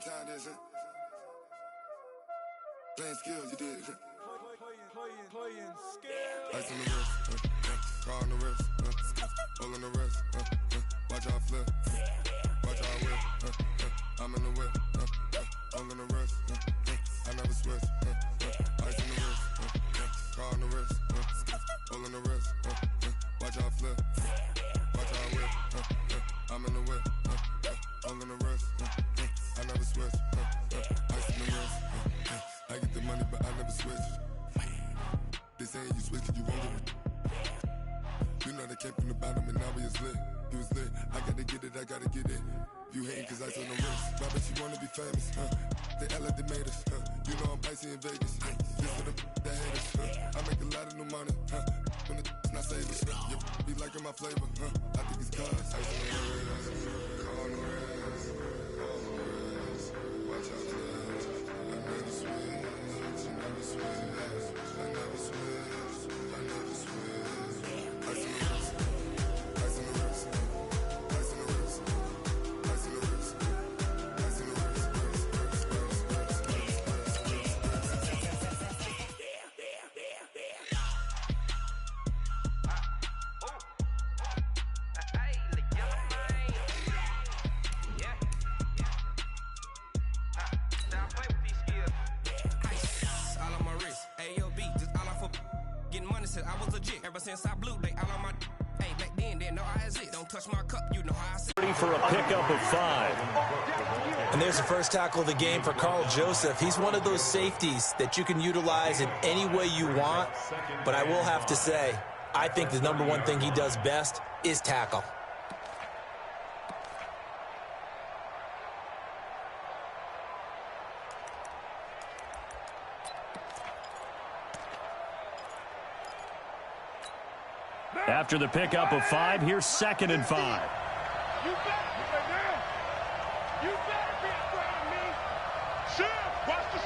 time this, playing skills, you did. Playing skills. Ice on the wrist, car on the wrist, hole on the wrist, watch out flip, watch out whip, I'm in the whip, hole on the wrist, I never switch, ice on the wrist, car on the wrist, hole on the wrist, watch out flip, watch out whip, I'm in the whip, hole on the wrist, I never switch, ice on the wrist, I get the money but I never switch. They saying you switch cause you won't get it. You know they came from the bottom and now we is lit. You was lit, I gotta get it, I gotta get it. You hating cause ice on the wrist. Why bet you wanna be famous, They act like they made us, You know I'm icy in Vegas, This for the that hate us, I make a lot of new money, When the not savers, You be liking my flavor, I think it's cause ice on the wrist, car on the wrist, all on the wrist. Watch out for this, I never switch, I never switch. I never switch, I never switch. Ice on the wrist, ice on the wrist, ice on the wrist, ice on the wrist, ice on the wrist, I was legit ever since I blew they all on my hey back then didn't know I had it. Don't touch my cup, you know how I see. Ready for a pickup of 5. And there's the first tackle of the game for Carl Joseph. He's one of those safeties that you can utilize in any way you want. But I will have to say, I think the number one thing he does best is tackle. After the pickup of 5, here's 2nd and 5. You better put it down. You better be afraid of me. Shift, watch the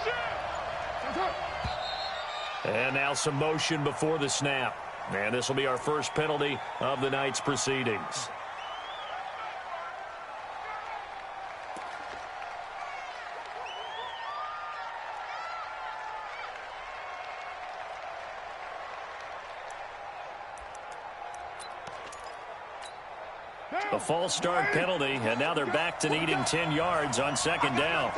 shift. And now some motion before the snap. And this will be our first penalty of the night's proceedings. A false start penalty, and now they're back to needing 10 yards on 2nd down.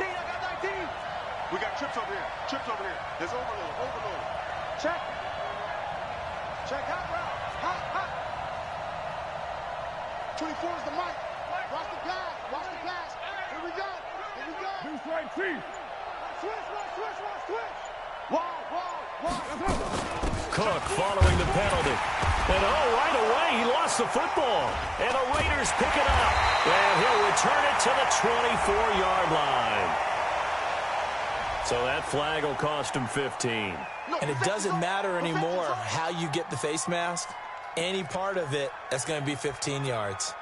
We got trips over here. Trips over here. There's overload. Check. Check hot route. Hot. 24 is the mic. Watch the pass. Watch the pass. Here we go. Deuce right feet. Switch. Whoa. Cook following the penalty. And right away, he lost the football. And the Raiders pick it up. And he'll return it to the 24-yard line. So that flag will cost him 15. And it doesn't matter anymore how you get the face mask. Any part of it, that's going to be 15 yards.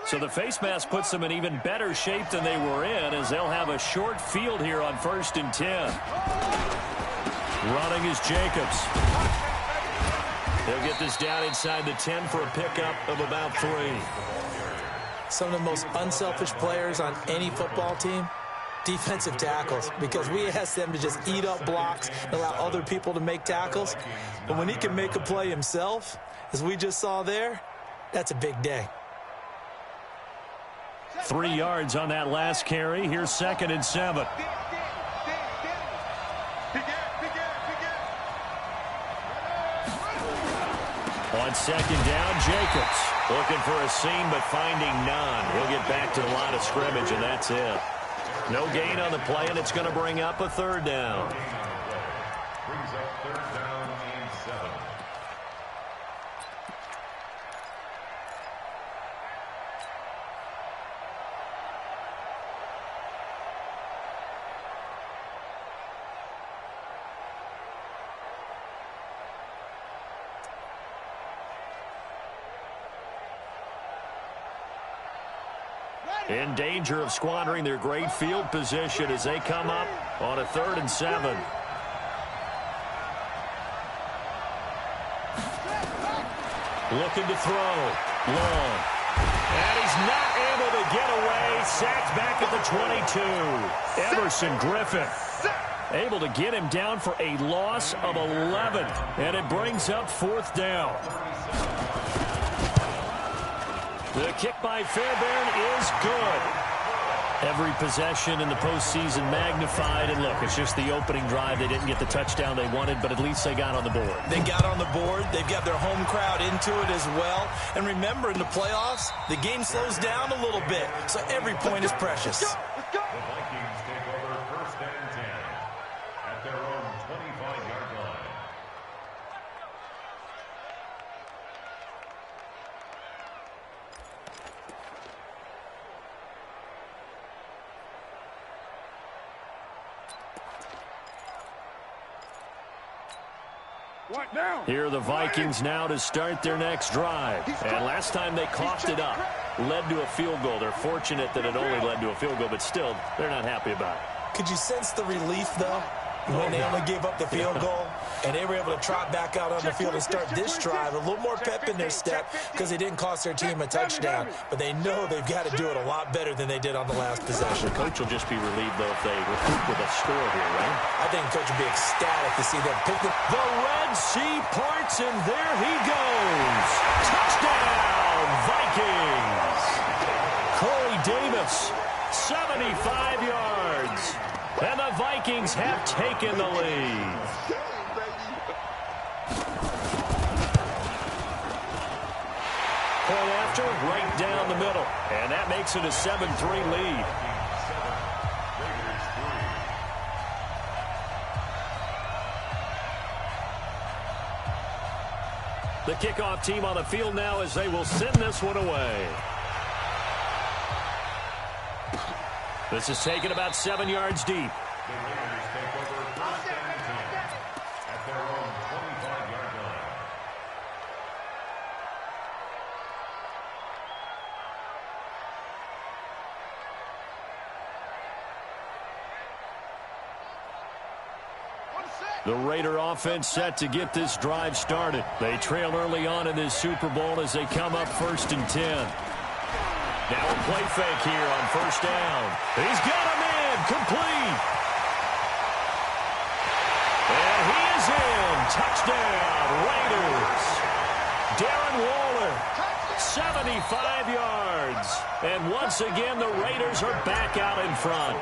So the face mask puts them in even better shape than they were in, as they'll have a short field here on 1st and 10. Running is Jacobs. They'll get this down inside the 10 for a pickup of about 3. Some of the most unselfish players on any football team, defensive tackles, because we ask them to just eat up blocks and allow other people to make tackles. But when he can make a play himself, as we just saw there, that's a big day. 3 yards on that last carry. Here's 2nd and 7. On 2nd down, Jacobs looking for a seam but finding none. He'll get back to the line of scrimmage, and that's it. No gain on the play, and it's going to bring up a 3rd down. Brings up 3rd down and 7. in danger of squandering their great field position as they come up on a 3rd and 7. Looking to throw. Long. And he's not able to get away. Sacked back at the 22. Everson Griffin able to get him down for a loss of 11. And it brings up 4th down. The kick by Fairbairn is good. Every possession in the postseason magnified. And look, it's just the opening drive. They didn't get the touchdown they wanted, but at least they got on the board. They got on the board. They've got their home crowd into it as well. And remember, in the playoffs, the game slows down a little bit, so every point is precious. The Vikings take over 1st and 10 at their own 25-yard line. What now? Here are the Vikings now to start their next drive. And last time they coughed it up, led to a field goal. They're fortunate that it only led to a field goal, but still, they're not happy about it. Could you sense the relief, though, when they only gave up the field goal? And they were able to trot back out on the field and start this drive. A little more pep in their step because they didn't cost their team a touchdown. But they know they've got to do it a lot better than they did on the last possession. The coach will just be relieved, though, if they recoup with a score here, right? I think the coach will be ecstatic to see them pick it. The Red Sea parts, and there he goes. Touchdown, Vikings. Corey Davis, 75 yards. And the Vikings have taken the lead. Point after, right down the middle. And that makes it a 7-3 lead. The kickoff team on the field now as they will send this one away. This is taken about 7 yards deep. The Raiders take over 1st and 10 at their own 25-yard line. The Raider offense set to get this drive started. They trail early on in this Super Bowl as they come up 1st and 10. Now a play fake here on 1st down. He's got him in, complete. And he is in. Touchdown, Raiders. Darren Waller, 75 yards. And once again, the Raiders are back out in front.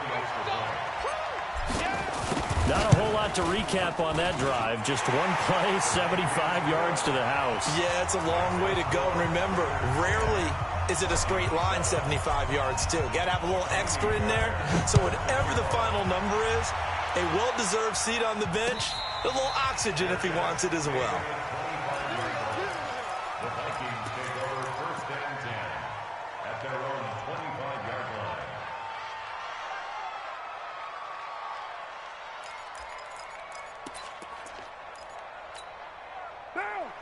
Not a whole lot to recap on that drive. Just one play, 75 yards to the house. Yeah, it's a long way to go. And remember, rarely is it a straight line 75 yards, too. Got to have a little extra in there. So whatever the final number is, a well-deserved seat on the bench, a little oxygen if he wants it as well. The Vikings take over 1st and 10 at their own 25-yard line.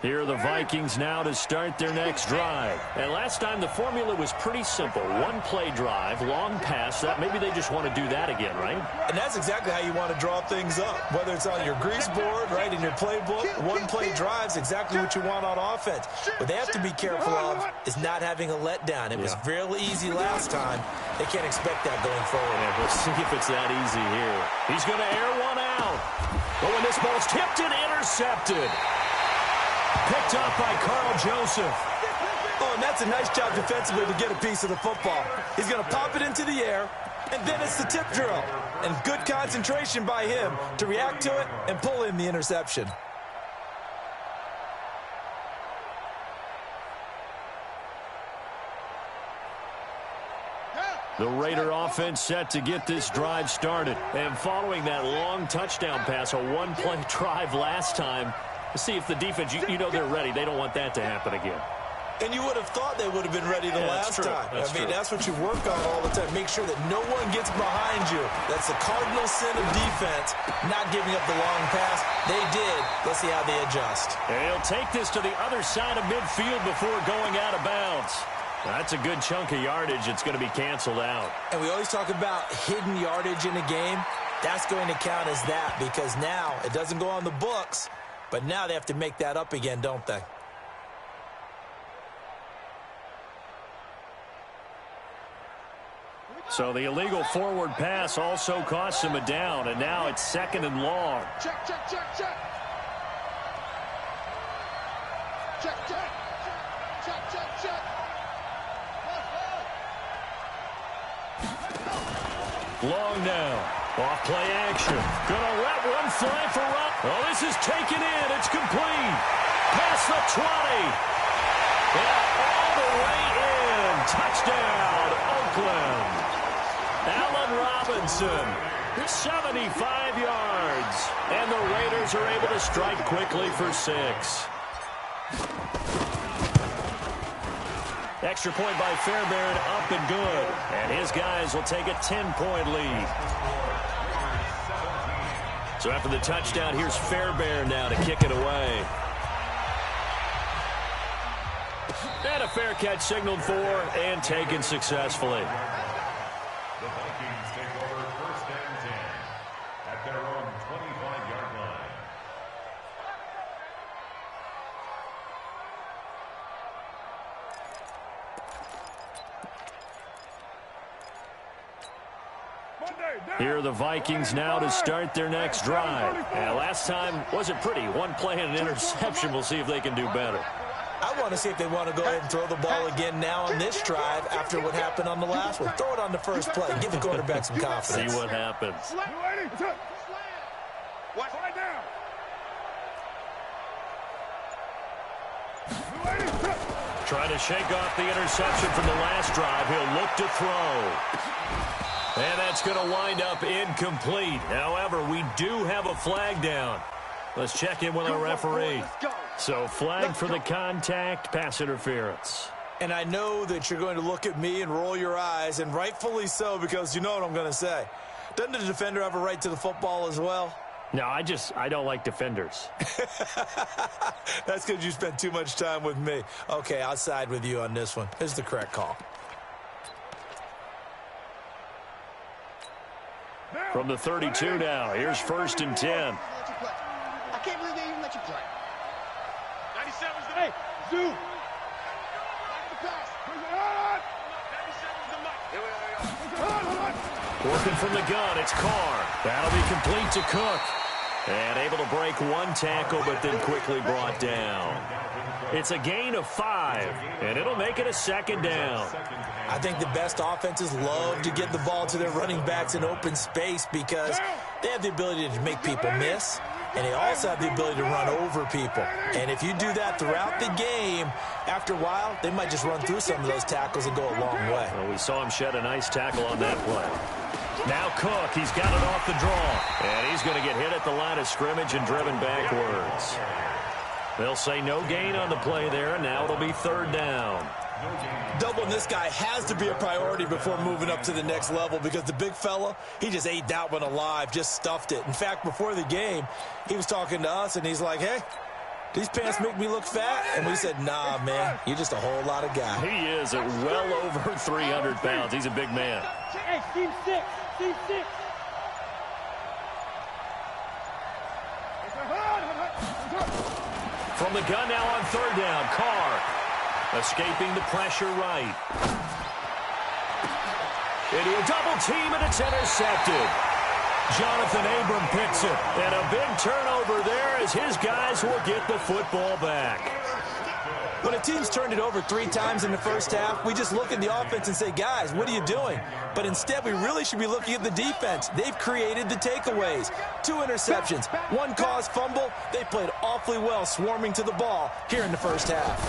Here are the Vikings now to start their next drive. And last time the formula was pretty simple. One play drive, long pass. That maybe they just want to do that again, right? And that's exactly how you want to draw things up. Whether it's on your grease board, right, in your playbook, one play drive's exactly what you want on offense. What they have to be careful of is not having a letdown. It was fairly easy last time. They can't expect that going forward. Yeah, we'll see if it's that easy here. He's going to air one out. Oh, and this ball's tipped and intercepted. Picked up by Carl Joseph. Oh, and that's a nice job defensively to get a piece of the football. He's going to pop it into the air, and then it's the tip drill. And good concentration by him to react to it and pull in the interception. The Raider offense set to get this drive started. And following that long touchdown pass, a one-play drive last time, to see if the defense, you know they're ready. They don't want that to happen again. And you would have thought they would have been ready the last time. That's what you work on all the time. Make sure that no one gets behind you. That's the cardinal sin of defense, not giving up the long pass. They did. Let's see how they adjust. And he'll take this to the other side of midfield before going out of bounds. That's a good chunk of yardage. It's going to be canceled out. And we always talk about hidden yardage in a game. That's going to count as that because now it doesn't go on the books, but now they have to make that up again, don't they? So the illegal forward pass also costs him a down, and now it's 2nd and long. Check, check, check, check. Check, check. Check, check, check. Long now. Off play action. Gonna let one fly for up. Oh, this is taken in. It's complete. Past the 20. And all the way in. Touchdown, Oakland. Allen Robinson, 75 yards. And the Raiders are able to strike quickly for 6. Extra point by Fairbairn, up and good. And his guys will take a 10-point lead. So after the touchdown, here's Fairbairn now to kick it away. And a fair catch signaled for and taken successfully. The Vikings take over 1st and 10 at their own 25-yard line. Here are the Vikings now to start their next drive. And last time wasn't pretty. One play and an interception. We'll see if they can do better. I want to see if they want to go ahead and throw the ball again now on this drive after what happened on the last one. Throw it on the first play. Give the quarterback some confidence. See what happens. Trying to shake off the interception from the last drive. He'll look to throw. And that's going to wind up incomplete. However, we do have a flag down. Let's check in with our referee. So flag for the contact, pass interference. And I know that you're going to look at me and roll your eyes, and rightfully so, because you know what I'm going to say. Doesn't the defender have a right to the football as well? No, I don't like defenders. That's because you spent too much time with me. Okay, I'll side with you on this one. This is the correct call. From the 32 now, here's 1st and 10. I can't believe they even let you play. 97's the hey, Zoo. Back the pass. 97's the mic. Working from the gun, it's Carr. That'll be complete to Cook. And able to break one tackle, but then quickly brought down. It's a gain of 5, and it'll make it a 2nd down. I think the best offenses love to get the ball to their running backs in open space because they have the ability to make people miss, and they also have the ability to run over people. And if you do that throughout the game, after a while, they might just run through some of those tackles and go a long way. Well, we saw him shed a nice tackle on that play. Now Cook, he's got it off the draw. And he's going to get hit at the line of scrimmage and driven backwards. They'll say no gain on the play there, and now it'll be 3rd down. Doubling this guy has to be a priority before moving up to the next level because the big fella, he just ate that one alive, just stuffed it. In fact, before the game, he was talking to us, and he's like, hey, these pants make me look fat? And we said, nah, man, you're just a whole lot of guy. He is at well over 300 pounds. He's a big man. Hey, team 6. Team 6. From the gun now on 3rd down, Carr escaping the pressure right. Into a double team, and it's intercepted. Jonathan Abram picks it, and a big turnover there as his guys will get the football back. When a team's turned it over 3 times in the first half, we just look at the offense and say, guys, what are you doing? But instead, we really should be looking at the defense. They've created the takeaways. 2 interceptions, 1 caused fumble. They played awfully well swarming to the ball here in the first half.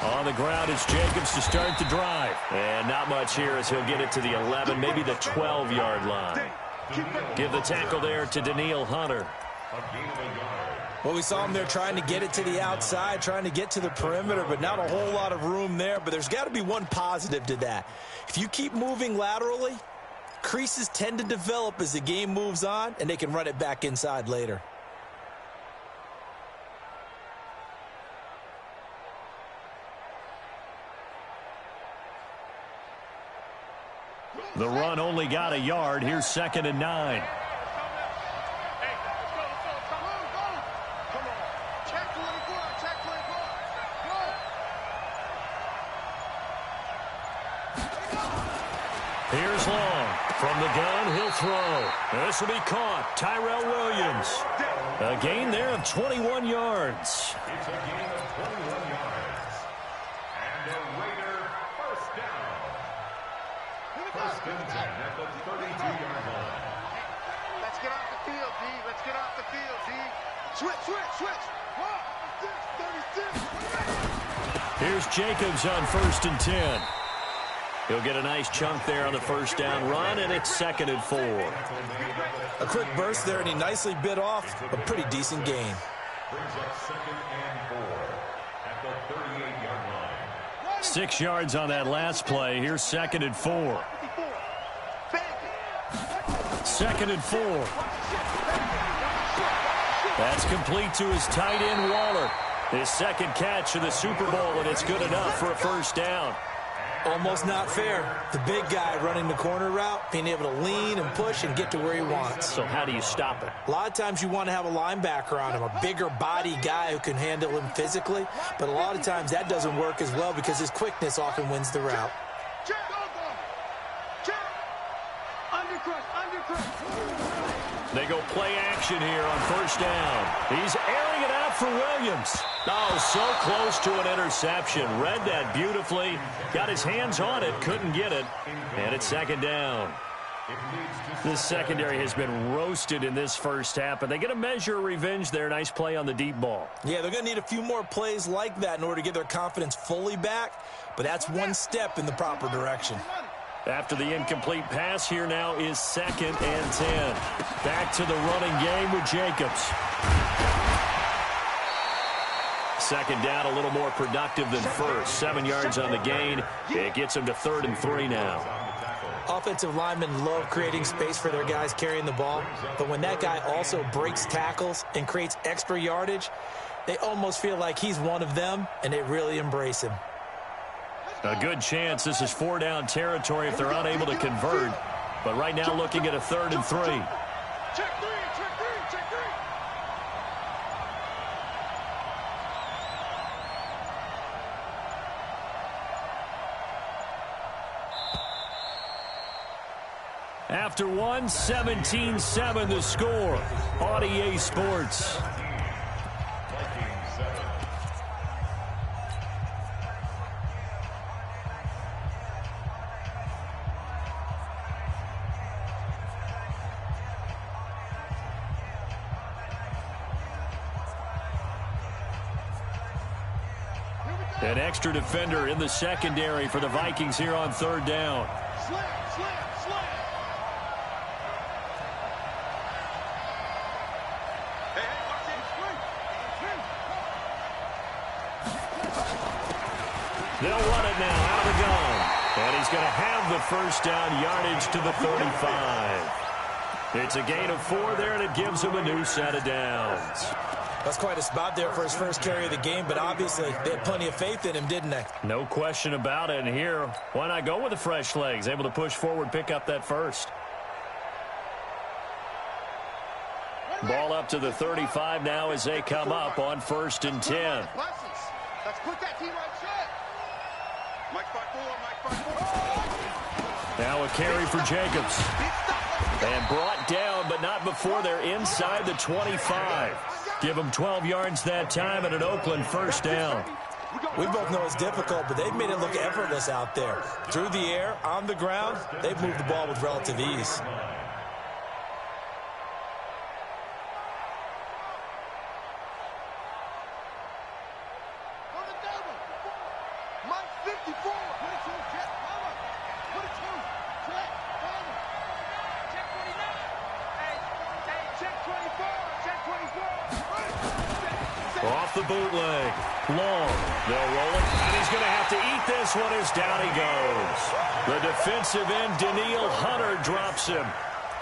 On the ground is Jacobs to start the drive. And not much here as he'll get it to the 11, maybe the 12-yard line. Give the tackle there to Daniil Hunter. Well, we saw him there trying to get it to the outside, trying to get to the perimeter, but not a whole lot of room there. But there's got to be one positive to that. If you keep moving laterally, creases tend to develop as the game moves on, and they can run it back inside later. The run only got a yard. Here's 2nd and 9. Here's Long. From the gun, he'll throw. This will be caught. Tyrell Williams. A gain there of 21 yards. It's a gain of 21 yards. And the Raider first down. First and 10 at the 32-yard line. Let's get off the field, D. Let's get off the field, D. Switch. 36. Here's Jacobs on 1st and 10. He'll get a nice chunk there on the first down run, and it's 2nd and 4. A quick burst there, and he nicely bit off a pretty decent gain. Brings up 2nd and 4 at the 38-yard line. 6 yards on that last play. Here's 2nd and 4. 2nd and 4. That's complete to his tight end, Waller. His second catch of the Super Bowl, and it's good enough for a first down. Almost not fair. The big guy running the corner route, being able to lean and push and get to where he wants. So how do you stop it? A lot of times you want to have a linebacker on him, a bigger body guy who can handle him physically. But a lot of times that doesn't work as well because his quickness often wins the route. They go play action here on first down. He's airing it out for Williams. Oh, so close to an interception. Read that beautifully. Got his hands on it, couldn't get it. And it's 2nd down. This secondary has been roasted in this first half, but they get a measure of revenge there. Nice play on the deep ball. Yeah, they're going to need a few more plays like that in order to get their confidence fully back, but that's one step in the proper direction. After the incomplete pass, here now is 2nd and 10. Back to the running game with Jacobs. 2nd down, a little more productive than first. 7 yards on the gain. It gets him to 3rd and 3 now. Offensive linemen love creating space for their guys carrying the ball, but when that guy also breaks tackles and creates extra yardage, they almost feel like he's one of them, and they really embrace him. A good chance this is 4-down territory if they're unable to convert. But right now looking at a 3rd and 3. Check three. After one, 17-7 the score on EA Sports. An extra defender in the secondary for the Vikings here on 3rd down. Slam. They'll run it now out of the gun. And he's going to have the first down yardage to the 35. It's a gain of 4 there, and it gives him a new set of downs. That's quite a spot there for his first carry of the game, but obviously they had plenty of faith in him, didn't they? No question about it. And here, why not go with the fresh legs? Able to push forward, pick up that first. Ball up to the 35 now as they come up on 1st and 10. Let's put that team on check. Mike 5-4. Now a carry for Jacobs. And brought down, but not before they're inside the 25. Give them 12 yards that time and an Oakland first down. We both know it's difficult, but they've made it look effortless out there. Through the air, on the ground, they've moved the ball with relative ease. Off the bootleg. Long. They'll roll it. And he's going to have to eat this one as down he goes. The defensive end, Danielle Hunter, drops him.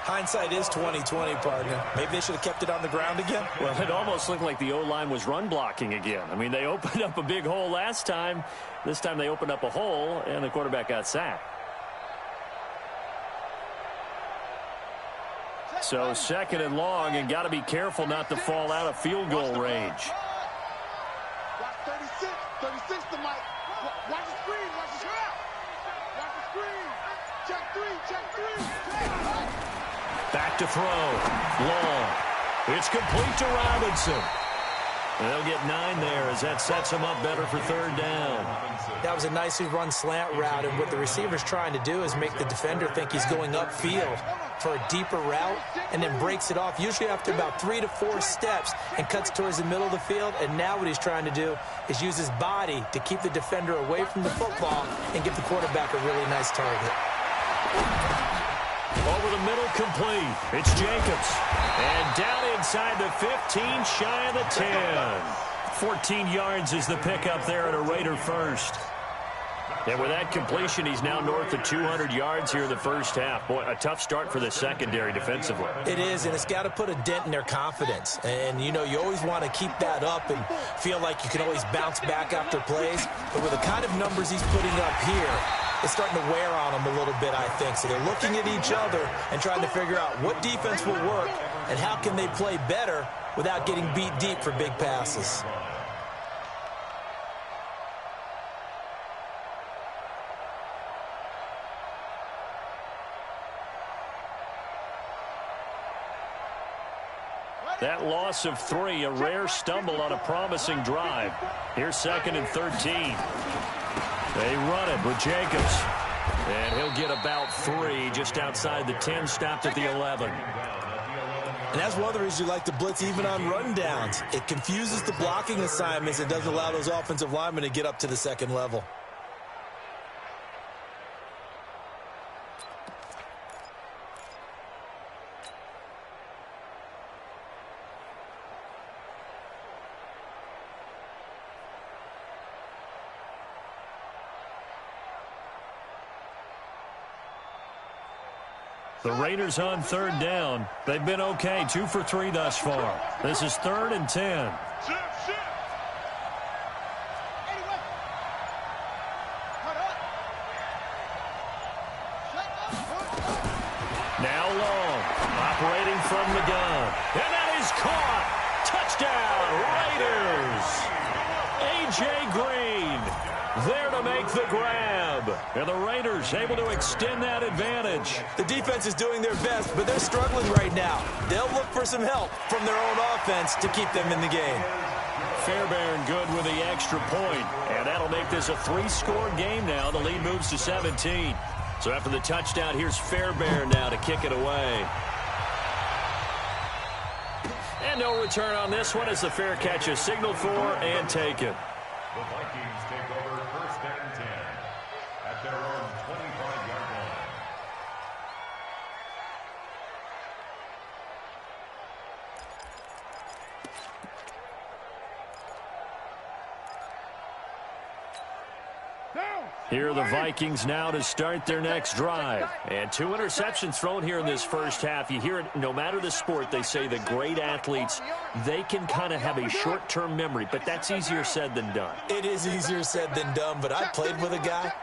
Hindsight is 20/20, partner. Maybe they should have kept it on the ground again. Well, it almost looked like the O-line was run blocking again. I mean, they opened up a big hole last time. This time they opened up a hole, and the quarterback got sacked. So second and long, and got to be careful not to fall out of field goal range. Watch 36. 36 to Mike. Watch the screen. Watch the screen. Watch the screen. Check three. Check three. Back to throw. Long. It's complete to Robinson. They'll get 9 there as that sets him up better for third down. That was a nicely run slant route, and what the receiver's trying to do is make the defender think he's going upfield for a deeper route and then breaks it off, usually after about 3 to 4 steps, and cuts towards the middle of the field. And now what he's trying to do is use his body to keep the defender away from the football and give the quarterback a really nice target. Over the middle, complete. It's Jacobs. And down inside the 15, shy of the 10. 14 yards is the pickup there at a Raider first. And with that completion, he's now north of 200 yards here in the first half. Boy, a tough start for the secondary defensively. It is, and it's got to put a dent in their confidence. And, you know, you always want to keep that up and feel like you can always bounce back after plays. But with the kind of numbers he's putting up here, it's starting to wear on them a little bit, I think. So they're looking at each other and trying to figure out what defense will work and how can they play better without getting beat deep for big passes. That loss of 3, a rare stumble on a promising drive. Here's 2nd and 13. They run it with Jacobs. And he'll get about 3 just outside the 10, stopped at the 11. And that's one of the reasons you like to blitz even on rundowns. It confuses the blocking assignments and doesn't allow those offensive linemen to get up to the second level. The Raiders on third down. They've been okay, 2 for 3 thus far. This is 3rd and 10. Now Long, operating from the gun. And that is caught. Touchdown, Raiders. A.J. Green there to make the grab. And the Raiders able to extend that advantage. The defense is doing their best, but they're struggling right now. They'll look for some help from their own offense to keep them in the game. Fairbairn good with the extra point. And that'll make this a 3-score game now. The lead moves to 17. So after the touchdown, here's Fairbairn now to kick it away. And no return on this one as the fair catch is signaled for and taken. The Vikings take over 1st and 10 at their own 25-yard line. Here are the Vikings now to start their next drive. And 2 interceptions thrown here in this first half. You hear it, no matter the sport, they say the great athletes, they can kind of have a short-term memory, but that's easier said than done. It is easier said than done, but I played with a guy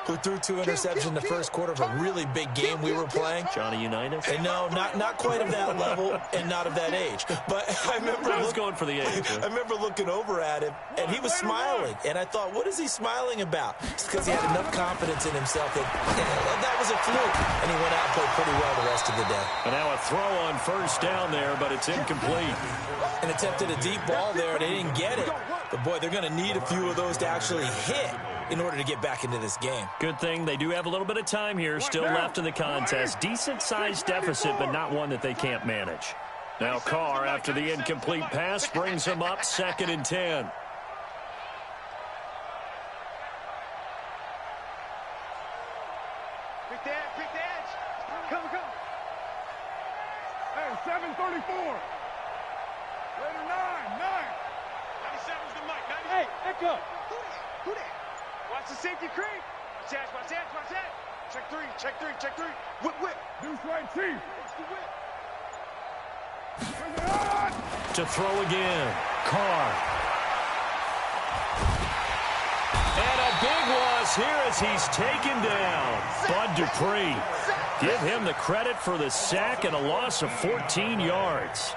who threw 2 interceptions in the first quarter of a really big game we were playing. Johnny Unitas? And no, not quite of that level and not of that age. But I remember going for the age. I remember looking over at him, and he was smiling. And I thought, what is he smiling about? It's because he had enough confidence in himself that was a fluke. And he went out and played pretty well the rest of the day. And now a throw on first down there, but it's incomplete. And attempted a deep ball there, and they didn't get it. But, boy, they're going to need a few of those to actually hit in order to get back into this game. Good thing they do have a little bit of time here still left in the contest. Decent-sized deficit, but not one that they can't manage. Now Carr, after the incomplete pass, brings him up 2nd and 10. Pick the edge. Come. Hey, 734. Raider 9. 97's the mic. Hey, echo. Who that? Watch the safety creep. Watch that. Check three. Whip. Deuce right, Chief. Watch the whip. Bring it on. To throw again. Carr. And a big loss here as he's taken down. Bud Dupree. Give him the credit for the sack and a loss of 14 yards.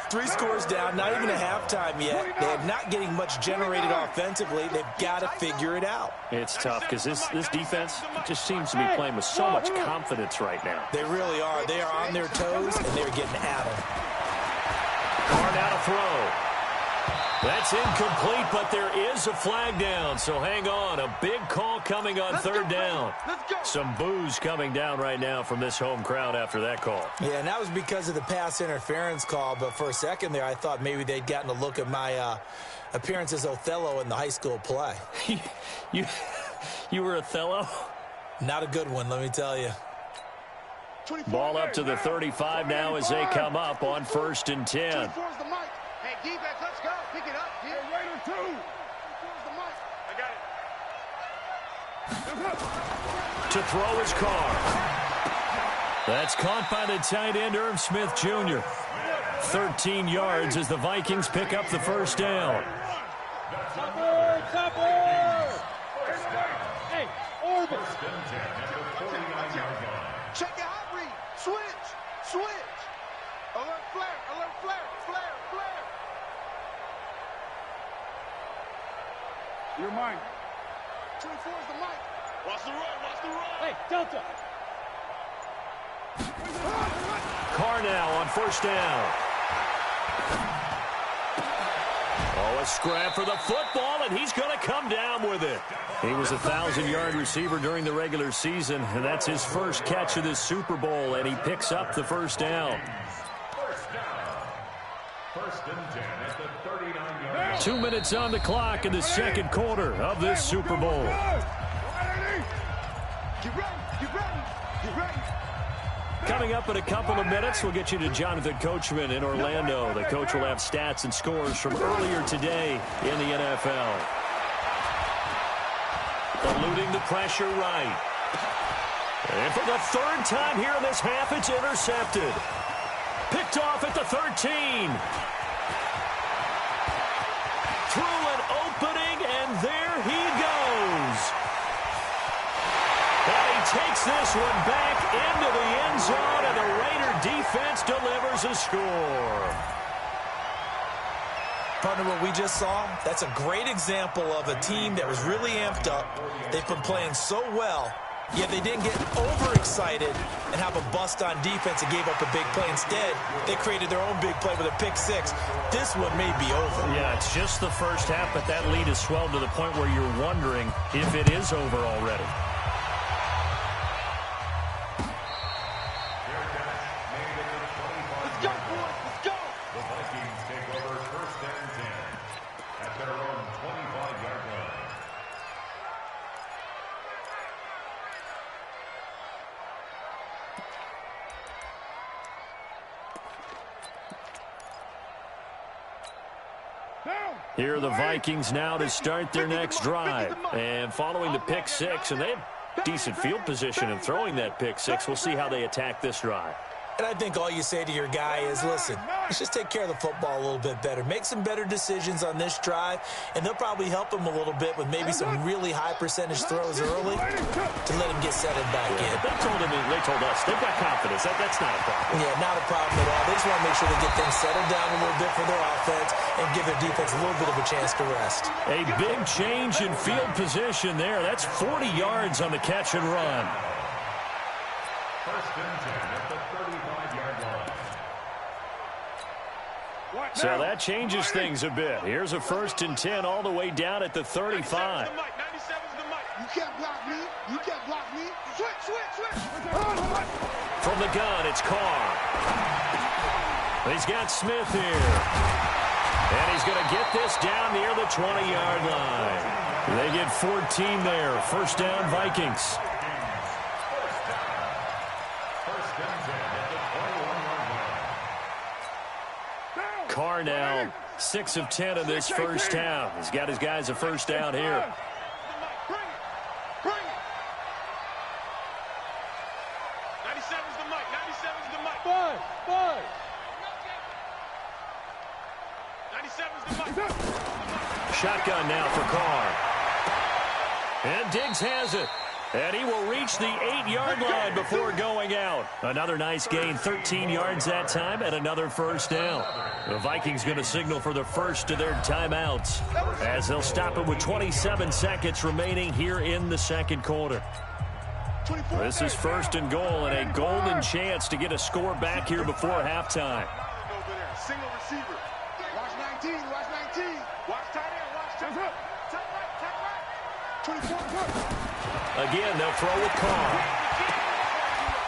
3 scores down, not even a halftime yet. They're not getting much generated offensively. They've got to figure it out. It's tough because this defense just seems to be playing with so much confidence right now. They really are. They are on their toes, and they're getting at them. Carr now to throw. That's incomplete, but there is a flag down, so hang on. A big call coming on third down. Some boos coming down right now from this home crowd after that call. Yeah, and that was because of the pass interference call, but for a second there, I thought maybe they'd gotten a look at my appearance as Othello in the high school play. You were Othello? Not a good one, let me tell you. Ball up to the 35 now as they come up on 1st and 10. Hey, defense, let's go. Pick it up. Hey, Raider 2. I got it. To throw his Carr. That's caught by the tight end, Irv Smith Jr. 13 yards as the Vikings pick up the first down. Hey, Orban. Check it out, read. Switch. Alert flare. You're mine. 24 is the mic. Watch the run. Hey, Delta. Carr now on 1st down. Oh, a scrap for the football, and he's going to come down with it. He was a 1,000-yard receiver during the regular season, and that's his first catch of this Super Bowl, and he picks up the first down. 1st and 10 at the 39-yard line. 2 minutes on the clock in the second quarter of this Super Bowl. Get ready. Coming up in a couple of minutes, we'll get you to Jonathan Coachman in Orlando. The coach will have stats and scores from earlier today in the NFL. Eluding the pressure right. And for the 3rd time here in this half, it's intercepted. Picked off at the 13. Through an opening, and there he goes. And he takes this one back into the end zone, and the Raider defense delivers a score. Partner, what we just saw, that's a great example of a team that was really amped up. They've been playing so well, yet they didn't get overexcited and have a bust on defense and gave up a big play. Instead, they created their own big play with a pick 6. This one may be over. Yeah, it's just the first half, but that lead has swelled to the point where you're wondering if it is over already. Let's go, boys. Let's go. The Vikings take over 1st and 10 at their own 25-yard line. Here are the Vikings now to start their next drive. And following the pick 6, and they have decent field position in throwing that pick 6. We'll see how they attack this drive. And I think all you say to your guy is, listen, let's just take care of the football a little bit better. Make some better decisions on this drive, and they'll probably help him a little bit with maybe some really high percentage throws early to let him get settled back in. They told us they've got confidence. That's not a problem. Yeah, not a problem at all. They just want to make sure they get things settled down a little bit for their offense and give their defense a little bit of a chance to rest. A big change in field position there. That's 40 yards on the catch and run. 1st and 10 at the 35-yard line. So that changes things a bit. Here's a 1st and 10 all the way down at the 35. 97's the mic. You can't block me. Switch. From the gun, it's Carr. He's got Smith here. And he's going to get this down near the 20-yard line. They get 14 there. 1st down, Vikings. Carr now 6 of 10 in this first half. He's got his guys a 1st down here. Bring it. 97's the mic. 5. 97's the mic. Shotgun now for Carr. And Diggs has it. And he will reach the 8-yard line before going out. Another nice gain, 13 yards that time, and another first down. The Vikings going to signal for the first of their timeouts as they'll stop it with 27 seconds remaining here in the second quarter. This is first and goal and a golden chance to get a score back here before halftime. Single receiver. Watch 19, watch 19. Watch tight end, watch tight end. Tight right, tight right. 24. Again, they'll throw with Carr.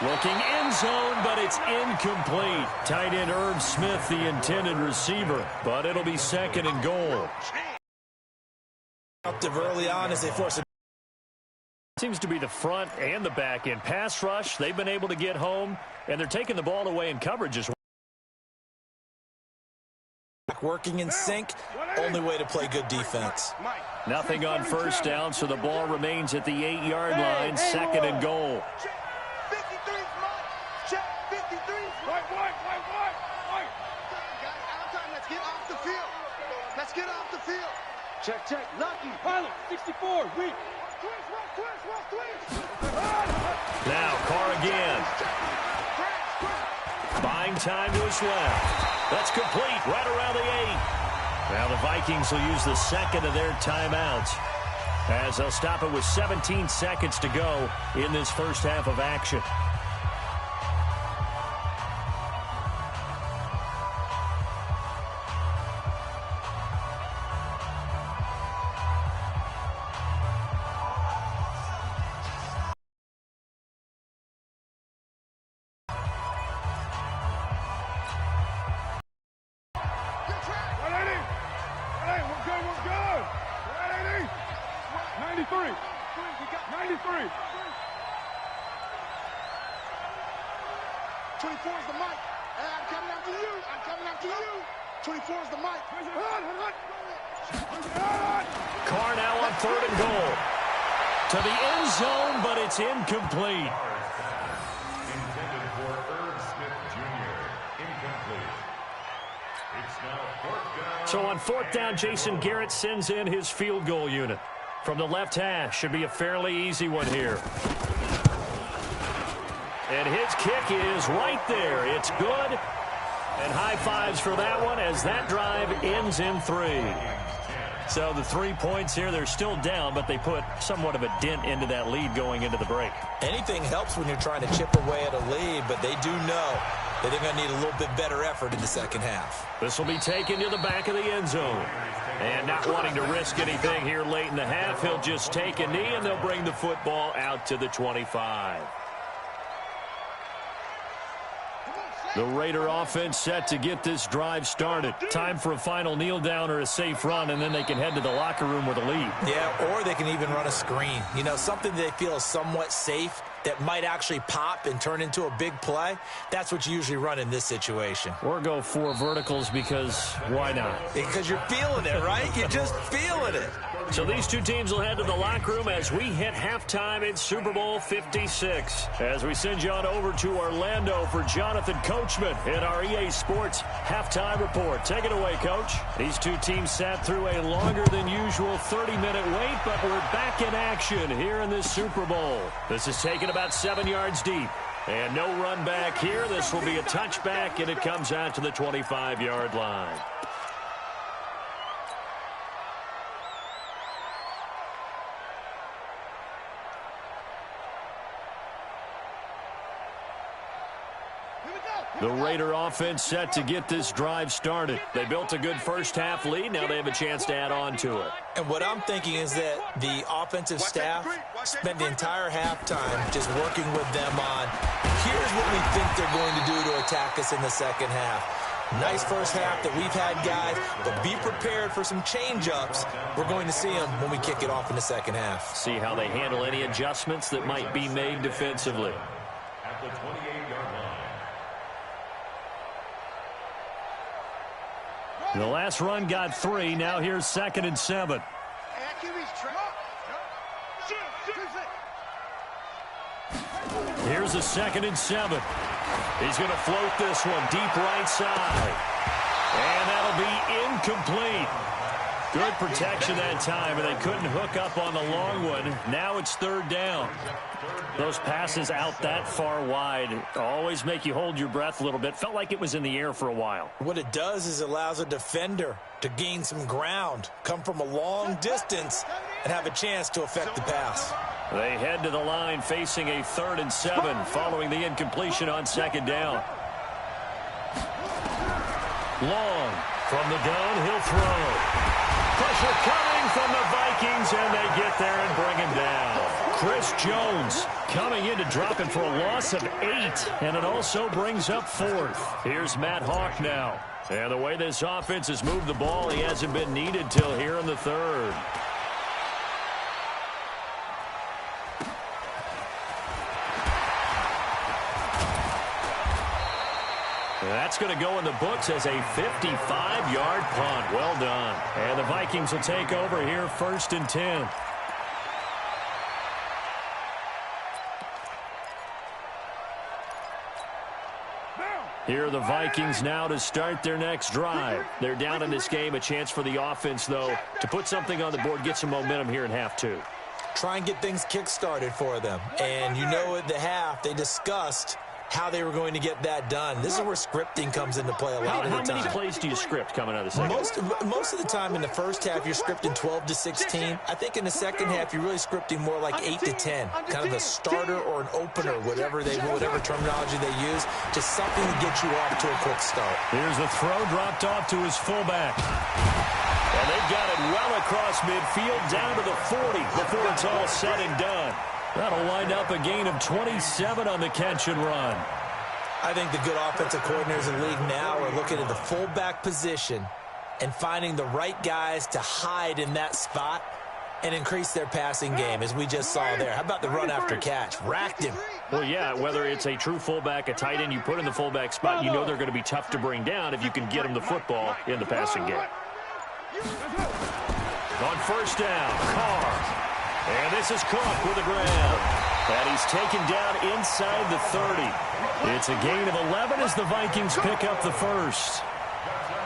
Looking end zone, but it's incomplete. Tight end Irv Smith, the intended receiver, but it'll be second and goal. Early on as they force it. Seems to be the front and the back end. Pass rush, they've been able to get home, and they're taking the ball away in coverage as well. Working in sync, only way to play good defense. Nothing on first down, so the ball remains at the 8-yard line, second and goal. 53 check 53 white. Let's get off the field. Let's get off the field. Check. Lucky. Pilot, 64, weak. Twist. Now, Carr again. Buying time to his left. That's complete, right around the 8. Now the Vikings will use the second of their timeouts as they'll stop it with 17 seconds to go in this first half of action. Carr now on third and goal. To the end zone, but it's incomplete. Intended for Irv Smith Jr. Incomplete. It's now fourth down. So on fourth down, Jason Garrett sends in his field goal unit. From the left hash, should be a fairly easy one here. And his kick is right there. It's good. And high fives for that one as that drive ends in 3. So the 3 points here, they're still down, but they put somewhat of a dent into that lead going into the break. Anything helps when you're trying to chip away at a lead, but they do know that they're going to need a little bit better effort in the second half. This will be taken to the back of the end zone. And not wanting to risk anything here late in the half, he'll just take a knee, and they'll bring the football out to the 25. The Raider offense set to get this drive started. Time for a final kneel down or a safe run, and then they can head to the locker room with a lead. Yeah, or they can even run a screen. You know, something they feel is somewhat safe that might actually pop and turn into a big play. That's what you usually run in this situation. Or go 4 verticals because why not? Because you're feeling it, right? You're just feeling it. So these two teams will head to the locker room as we hit halftime in Super Bowl 56. As we send you on over to Orlando for Jonathan Coachman in our EA Sports halftime report. Take it away, Coach. These two teams sat through a longer than usual 30-minute wait, but we're back in action here in this Super Bowl. This is taken about 7 yards deep. And no run back here. This will be a touchback, and it comes out to the 25-yard line. The Raider offense set to get this drive started. They built a good first-half lead. Now they have a chance to add on to it. And what I'm thinking is that the offensive staff spent the entire halftime just working with them on, here's what we think they're going to do to attack us in the second half. Nice first half that we've had, guys, but be prepared for some change-ups. We're going to see them when we kick it off in the second half. See how they handle any adjustments that might be made defensively. At the 28-yard line. The last run got 3. Now here's 2nd and 7. Here's a 2nd and 7. He's going to float this one deep right side. And that'll be incomplete. Good protection that time, and they couldn't hook up on the long one. Now it's third down. Those passes out that far wide always make you hold your breath a little bit. Felt like it was in the air for a while. What it does is it allows a defender to gain some ground, come from a long distance, and have a chance to affect the pass. They head to the line facing a 3rd and 7 following the incompletion on 2nd down. Long from the gun, he'll throw. Pressure coming from the Vikings, and they get there and bring him down. Chris Jones coming in to drop him for a loss of 8, and it also brings up 4th. Here's Matt Hawk now. And the way this offense has moved the ball, he hasn't been needed till here in the 3rd. That's going to go in the books as a 55-yard punt. Well done. And the Vikings will take over here 1st and 10. Here are the Vikings now to start their next drive. They're down in this game. A chance for the offense, though, to put something on the board, get some momentum here in half 2. Try and get things kick-started for them. And you know at the half, they discussed how they were going to get that done. This is where scripting comes into play a lot of the time. How many plays do you script coming out of the second? Most of the time in the first half, you're scripting 12 to 16. I think in the second half, you're really scripting more like 8 to 10. Kind of a starter or an opener, whatever terminology they use. Just something to get you off to a quick start. Here's the throw dropped off to his fullback. And they've got it well across midfield down to the 40 before it's all said and done. That'll wind up a gain of 27 on the catch and run. I think the good offensive coordinators in the league now are looking at the fullback position and finding the right guys to hide in that spot and increase their passing game, as we just saw there. How about the run after catch? Racked him. Well, yeah, whether it's a true fullback, a tight end you put in the fullback spot, you know they're going to be tough to bring down if you can get them the football in the passing game. On 1st down, Carr. And this is Cook with a grab. And he's taken down inside the 30. It's a gain of 11 as the Vikings pick up the 1st.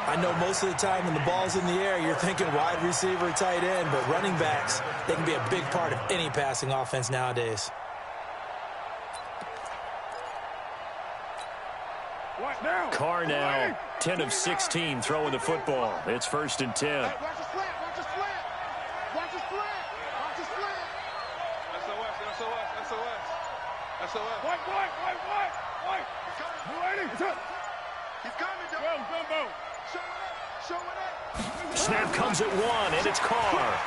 I know most of the time when the ball's in the air, you're thinking wide receiver, tight end, but running backs, they can be a big part of any passing offense nowadays. Carr now, 10 of 16 throwing the football. It's 1st and 10. Snap comes at 1, and it's Carr.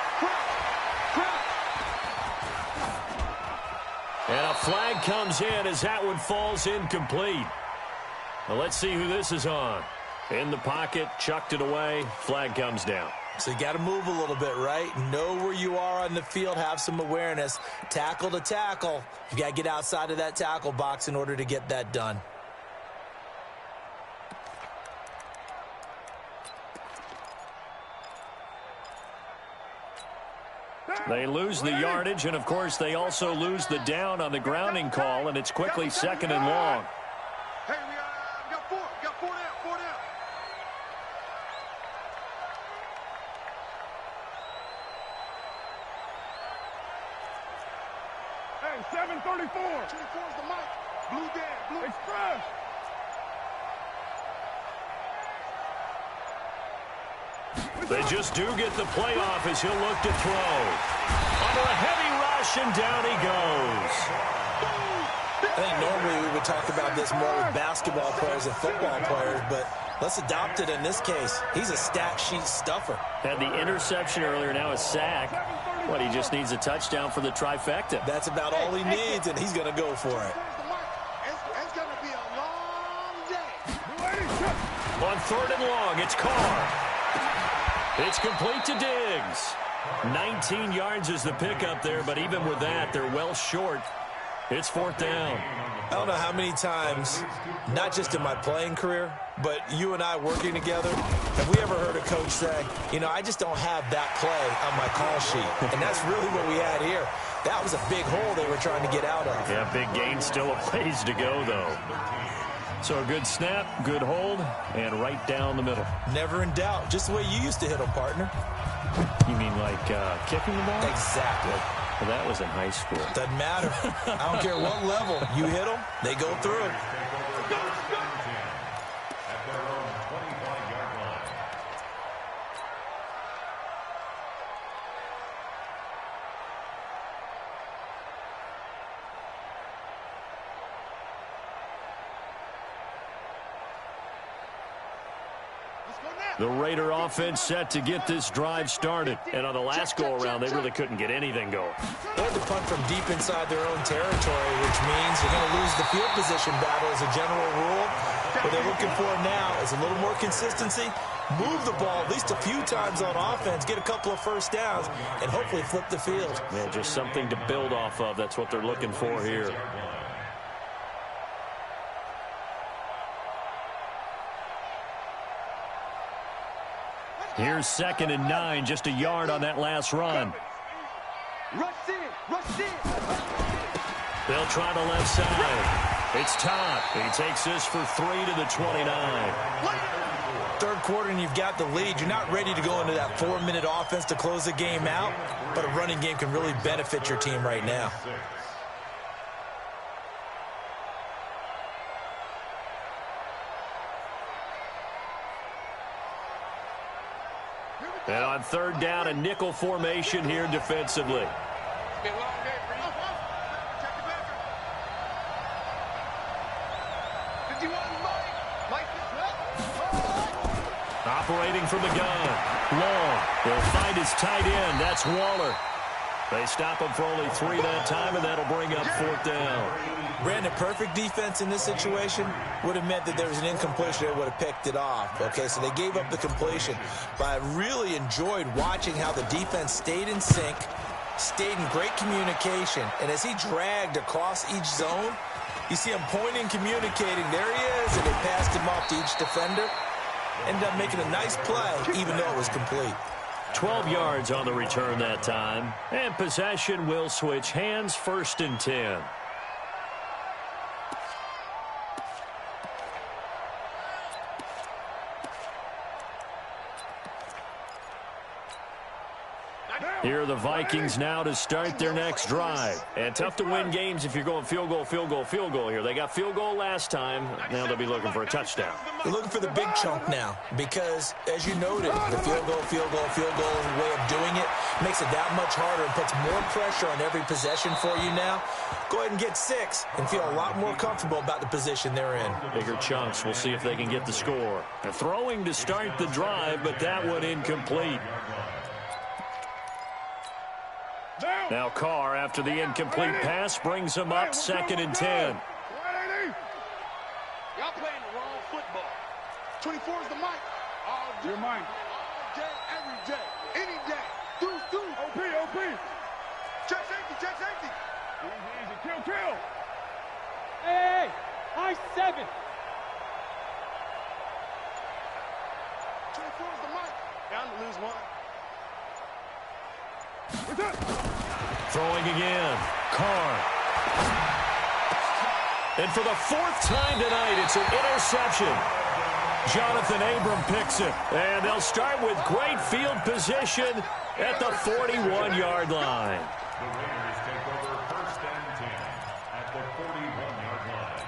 And a flag comes in as that one falls incomplete. Well, let's see who this is on. In the pocket, chucked it away, flag comes down. So you got to move a little bit, right? Know where you are on the field, have some awareness. Tackle to tackle. You got to get outside of that tackle box in order to get that done. They lose the yardage, and, of course, they also lose the down on the grounding call, and it's quickly 2nd and long. Hey, we got 4. We got 4 down. 4 down. Hey, 734. 24 is the mic. Blue down. Blue express. They just do get the playoff as he'll look to throw. Under a heavy rush, and down he goes. I think normally we would talk about this more with basketball players and football players, but let's adopt it in this case. He's a stat sheet stuffer. Had the interception earlier, now a sack. What, he just needs a touchdown for the trifecta. That's about all he needs, and he's going to go for it. It's going to be a long day. On 3rd and long, it's Carr. It's complete to Diggs. 19 yards is the pickup there, but even with that, they're well short. It's 4th down. I don't know how many times, not just in my playing career, but you and I working together, have we ever heard a coach say, you know, I just don't have that play on my call sheet. And that's really what we had here. That was a big hole they were trying to get out of. Yeah, big gain, still a ways to go, though. So a good snap, good hold, and right down the middle. Never in doubt. Just the way you used to hit them, partner. You mean like kicking the ball? Exactly. Well, that was in high school. Doesn't matter. I don't care what level. You hit them, they go through. The Raider offense set to get this drive started. And on the last go-around, they really couldn't get anything going. They had to punt from deep inside their own territory, which means you're going to lose the field position battle as a general rule. What they're looking for now is a little more consistency, move the ball at least a few times on offense, get a couple of first downs, and hopefully flip the field. Yeah, just something to build off of. That's what they're looking for here. Here's 2nd and 9, just a yard on that last run. Rush in, rush in. They'll try the left side. It's Todd. He takes this for 3 to the 29. Third quarter and you've got the lead. You're not ready to go into that 4-minute offense to close the game out, but a running game can really benefit your team right now. And on 3rd down, a nickel formation here defensively. Operating from the gun. Long. They'll find his tight end. That's Waller. They stop him for only 3 that time, and that'll bring up 4th down. Brandon, perfect defense in this situation would have meant that there was an incompletion that would have picked it off. Okay, so they gave up the completion. But I really enjoyed watching how the defense stayed in sync, stayed in great communication. And as he dragged across each zone, you see him pointing, communicating. There he is, and they passed him off to each defender. Ended up making a nice play, even though it was complete. 12 yards on the return that time. And possession will switch hands, 1st and 10. Here are the Vikings now to start their next drive. And tough to win games if you're going field goal, field goal, field goal here. They got field goal last time. Now they'll be looking for a touchdown. They're looking for the big chunk now because, as you noted, the field goal way of doing it makes it that much harder and puts more pressure on every possession for you now. Go ahead and get 6 and feel a lot more comfortable about the position they're in. Bigger chunks. We'll see if they can get the score. They're throwing to start the drive, but that one incomplete. Now Carr, after the incomplete pass, brings him up 2nd and 10. Y'all playing the wrong football. 24 is the mic. All day. Your mic. All day, every day, any day. Deuce. OP. Check safety. Easy. Kill. Hey. High 7. 24 is the mic. Down to lose 1. Throwing again. Carr. And for the 4th time tonight, it's an interception. Jonathan Abram picks it. And they'll start with great field position at the 41-yard line. The Raiders take over 1st and 10 at the 41-yard line.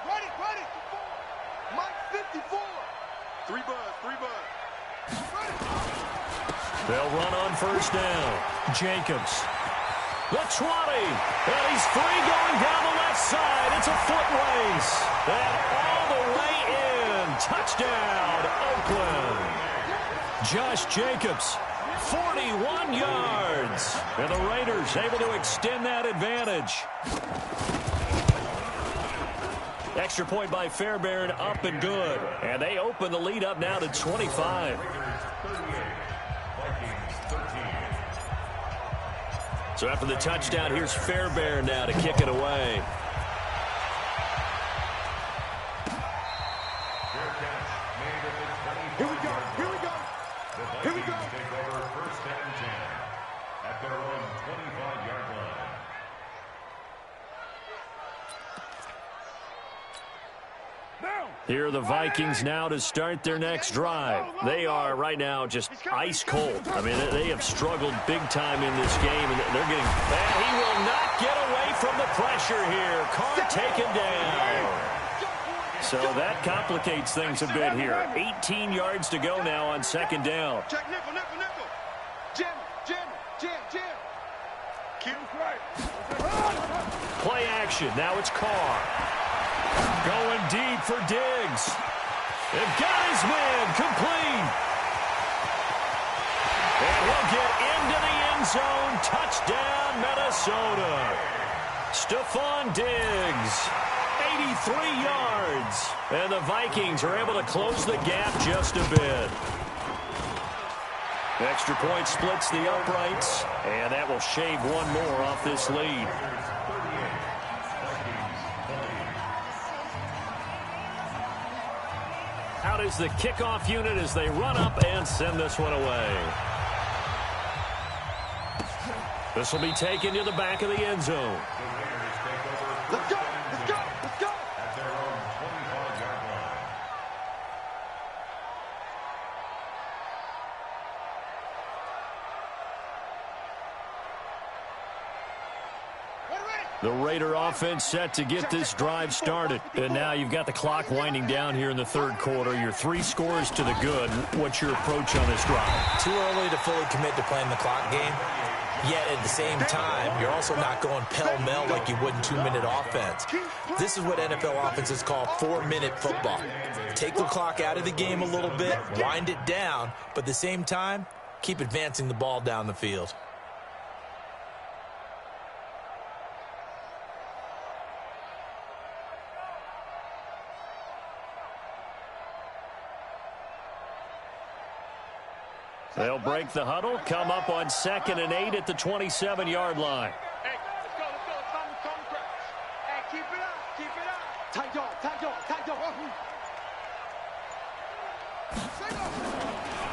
Ready. Mike 54. 3 buzz. They'll run on 1st down. Jacobs. The 20. And he's free going down the left side. It's a foot race. And all the way in. Touchdown, Oakland. Josh Jacobs, 41 yards. And the Raiders able to extend that advantage. Extra point by Fairbairn, up and good. And they open the lead up now to 25. So after the touchdown, here's Fairbairn now to kick it away. Here we go. Take over 1st and 10 at their own 25-yard line. Here are the Vikings now to start their next drive. They are right now just ice cold. I mean, they have struggled big time in this game, and they're getting... And he will not get away from the pressure here. Carr taken down. So that complicates things a bit here. 18 yards to go now on second down. Check nickel, nickel, nickel. Jam, jam, jam, jam. Keep right. Play action. Now it's Carr. Going deep for Diggs. They've got his man complete. And he'll get into the end zone. Touchdown, Minnesota. Stephon Diggs, 83 yards. And the Vikings are able to close the gap just a bit. Extra point splits the uprights, and that will shave one more off this lead. Out is the kickoff unit as they run up and send this one away. This will be taken to the back of the end zone. Let's go, let's go, let's go. At their own 25-yard line. The Raider offense set to get this drive started. And now you've got the clock winding down here in the third quarter. Your 3 scores to the good. What's your approach on this drive? Too early to fully commit to playing the clock game. Yet at the same time, you're also not going pell-mell like you would in 2-minute offense. This is what NFL offenses call 4-minute football. Take the clock out of the game a little bit, wind it down, but at the same time, keep advancing the ball down the field. They'll break the huddle, come up on 2nd and 8 at the 27-yard line. Hey, let's go, let's go. It's time to come crash. Hey, keep it up, keep it up. Tight dog, tight dog, tight dog.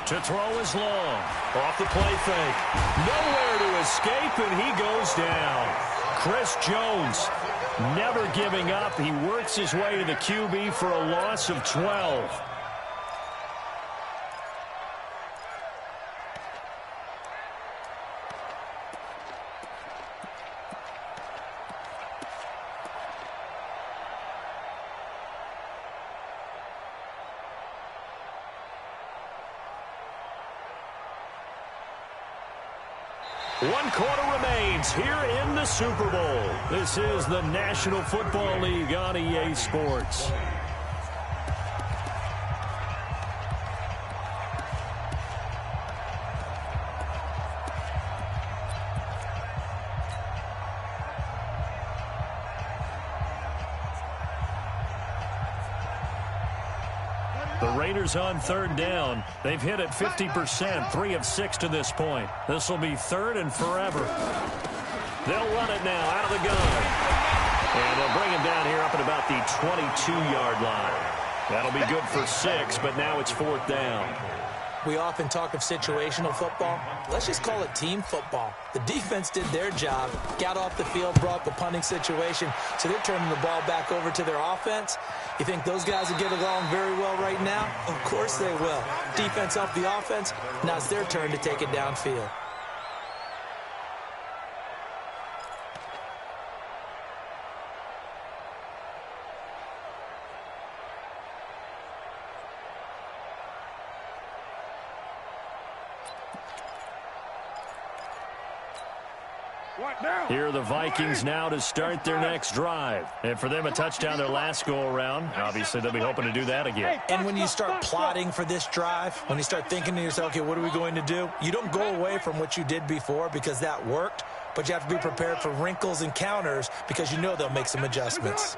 To throw is long. Off the play fake. Nowhere to escape, and he goes down. Chris Jones never giving up. He works his way to the QB for a loss of 12. One quarter remains here in the Super Bowl. This is the National Football League on EA Sports. The Raiders on third down. They've hit it 50%, 3 of 6 to this point. This will be third and forever. They'll run it now out of the gun. And they'll bring him down here up at about the 22-yard line. That'll be good for 6, but now it's 4th down. We often talk of situational football. Let's just call it team football. The defense did their job, got off the field, brought the punting situation, so they're turning the ball back over to their offense. You think those guys will get along very well right now? Of course they will. Defense off the offense, now it's their turn to take it downfield. Here are the Vikings now to start their next drive. And for them, a touchdown their last go-around. Obviously, they'll be hoping to do that again. And when you start plotting for this drive, when you start thinking to yourself, okay, what are we going to do? You don't go away from what you did before because that worked, but you have to be prepared for wrinkles and counters because you know they'll make some adjustments.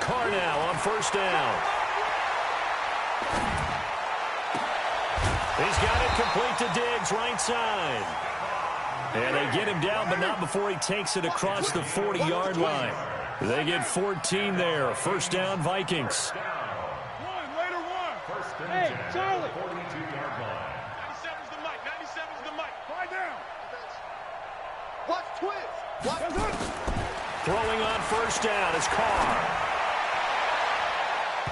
Carr now on first down. He's got it complete to Diggs, right side. And they get him down, but not before he takes it across the 40-yard line. They get 14 there. First down, Vikings. Hey, Charlie. 42-yard line. 97's the mic. 97's the mic. Find Throwing on first down is Carr.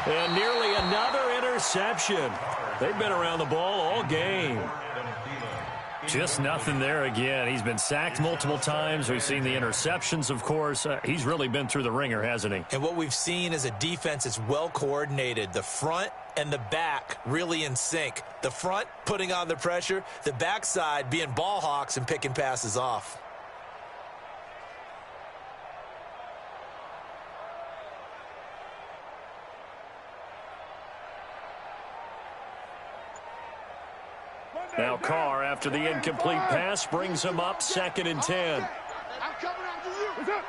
And nearly another interception. They've been around the ball all game. Just nothing there again. He's been sacked multiple times. We've seen the interceptions, of course. He's really been through the ringer, hasn't he? And what we've seen is a defense that's well coordinated. The front and the back really in sync. The front putting on the pressure, the backside being ball hawks and picking passes off. Now Carr, after the incomplete pass, brings him up 2nd and 10. I'm coming after you. What's up?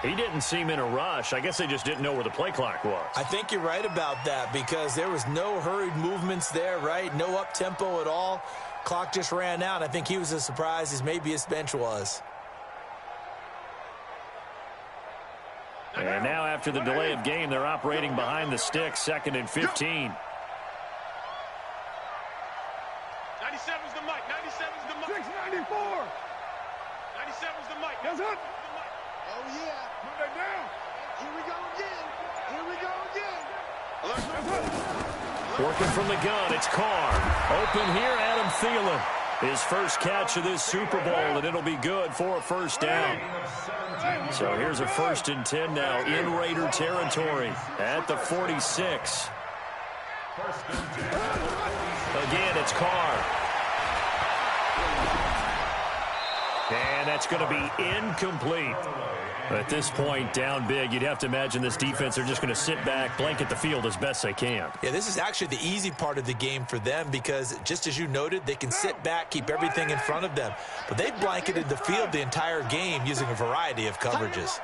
He didn't seem in a rush. I guess they just didn't know where the play clock was. I think you're right about that because there was no hurried movements there, right? No up-tempo at all. Clock just ran out. I think he was as surprised as maybe his bench was. And now after the delay of game, they're operating behind the sticks, 2nd and 15. 97's the mic. 97's the mic. 694. 97's the mic. Yes, sir. Oh, yeah. Move that down. Here we go again. Here we go again. Working from the gun, it's Carr. Open here, Adam Thielen. His first catch of this Super Bowl, and it'll be good for a first down. So here's a 1st and 10 now in Raider territory at the 46. Again, it's Carr. And that's going to be incomplete. At this point, down big, you'd have to imagine this defense are just going to sit back, blanket the field as best they can. Yeah, this is actually the easy part of the game for them because, just as you noted, they can sit back, keep everything in front of them. But they've blanketed the field the entire game using a variety of coverages.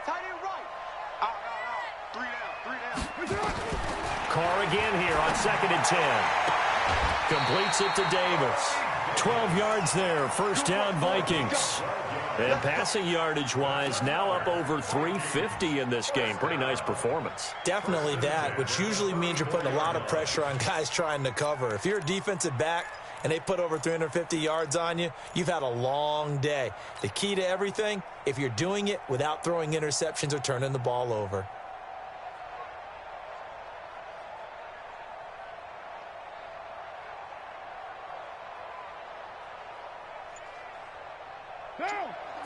Carr again here on 2nd and 10. Completes it to Davis. 12 yards there, first down Vikings. And passing yardage-wise, now up over 350 in this game. Pretty nice performance. Definitely that, which usually means you're putting a lot of pressure on guys trying to cover. If you're a defensive back and they put over 350 yards on you, you've had a long day. The key to everything, if you're doing it without throwing interceptions or turning the ball over.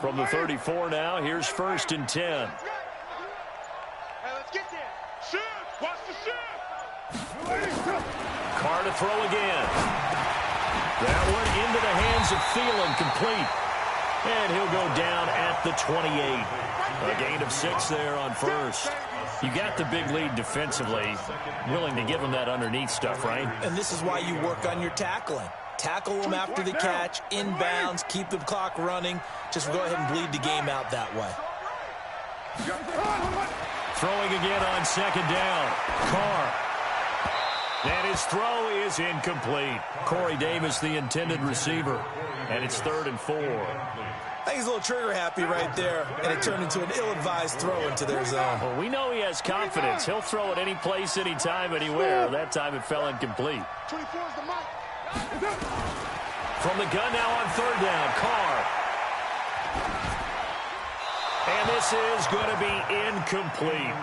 From the 34 now, here's 1st and 10. Hey, let's get there. Shoot! Watch the shoot! Carr to throw again. That one into the hands of Thielen, complete. And he'll go down at the 28. A gain of 6 there on first. You got the big lead defensively. Willing to give him that underneath stuff, right? And this is why you work on your tackling. Tackle them after the catch, inbounds, keep the clock running. Just go ahead and bleed the game out that way. Throwing again on 2nd down. Carr. And his throw is incomplete. Corey Davis, the intended receiver. And it's 3rd and 4. I think he's a little trigger happy right there, and it turned into an ill-advised throw into their zone. Well, we know he has confidence. He'll throw it any place, anytime, anywhere. That time it fell incomplete. 24's the mic. From the gun now on 3rd down, Carr. And this is going to be incomplete.